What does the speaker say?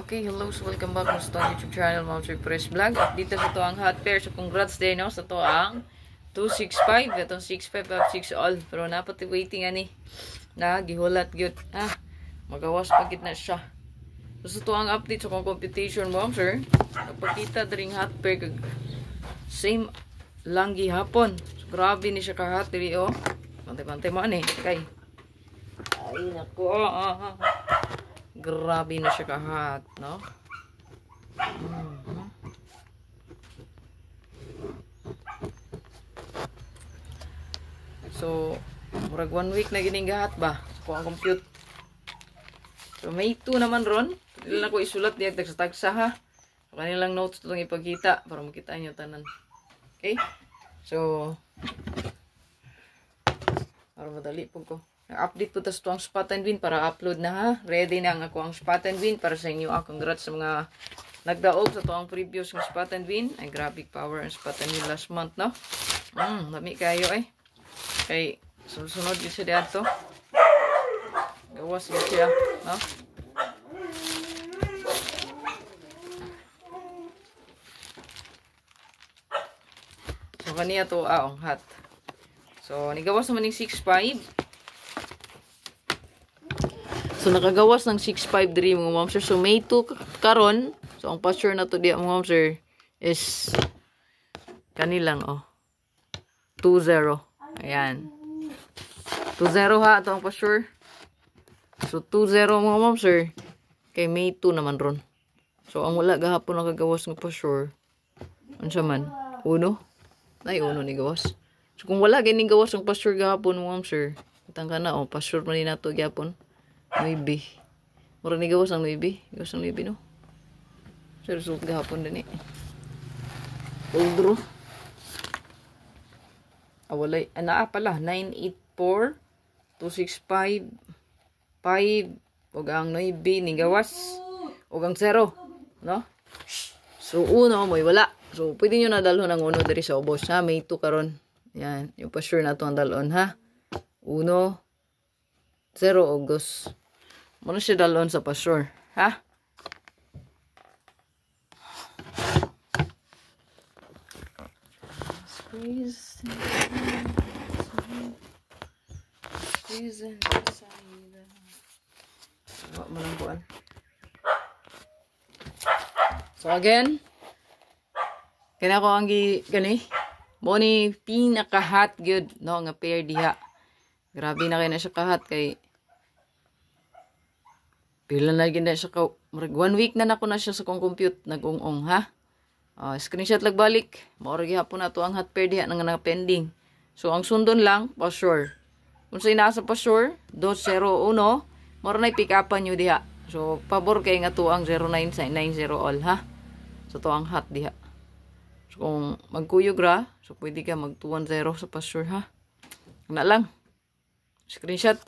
Okay, hello, so welcome back sa itong YouTube channel, Mountry Press Vlog. Dito sa ito ang hot pair. So congrats din, no? Sa ito ang 265. Itong 65 up 6 all. Pero napati waiting ani. Na, gihulat gyud. Magawas pagit na siya. So sa ito ang update sa computation mo, sir. Napakita dring hot pair. Same lang gihapon. So, grabe ni siya ka-hot diri, oh. Pantay-pantay mo ani. Kay. Ay, naku. Grabe na siya kahat, no? So, murag 1 week na gining gahat ba? Kung ang compute. So, may 2 naman ron. Pwede lang ako isulat diyan sa tagsa, ha? So, kanilang notes itong ipagkita para makita nyo tanan. Okay? So, para madali po ko. Update po tas ito ang spot and win para upload na, ha. Ready na ang ako ang spot and win para sa inyo. Congrats sa mga nagdaog sa ito ang previous ng spot and win. Ay, graphic power ang spot and win last month, no? Dami kayo, eh. Kay, sunod din siya dito. Gawas din siya, no? So, kaniya to, ang hot. So, nigawas naman yung 6.5. So, nakagawas ng 6.5 diri mga ma'am sir. So, may 2 karon. So, ang pasture na to di mga ma'am sir is kanilang, 2-0. Ayan. 2-0 ha. Ito ang pasture. So, 2-0 mga ma'am sir. Kay may 2 naman ron. So, ang wala gahapon nakagawas ng pasture. Ano siya man? 1? Ay, 1 ni gawas. So, kung wala ganing gawas ng pasture gahapon mga ma'am sir. Itang ka na, pasture man din na to gahapon. Maybe. Mura ni gawas ang maybe. Gawas ang maybe, no? So, result gahapon din, eh. Old draw. Walay. Pala. 984, 265, 5, og ang maybe ni gawas. Og ang 0. No? So, 1, may wala. So, pwede nyo na dalhon ang 1 dari sa ubos, ha? May 2 karon. Yan. Yung pa sure na ito ang dalon, ha? 1, 0, og 2. Muna siya dalon sa pasure, ha? Squeeze inside. Malangkuan. So again, kaya ko ang gani, mo ni pinaka-hot good, no, nga pair diha. Grabe na kayo na siya kahat kay pila na gina siya ka 1 week na nako na siya sa kong compute nag-ung-ung, ha. Screenshot lag balik. Mao ra gyapon na to ang hot pair diha nga pending. So ang sundon lang pa sure. Kung sa inasa pa sure 201 mao ra nay pick upan nyo diha. So pabor kay nga to ang 0990 all, ha. So to ang hot diha. So kung magkuyog ra, so pwede ka mag 210 sa pa sure, ha. Na lang. Screenshot.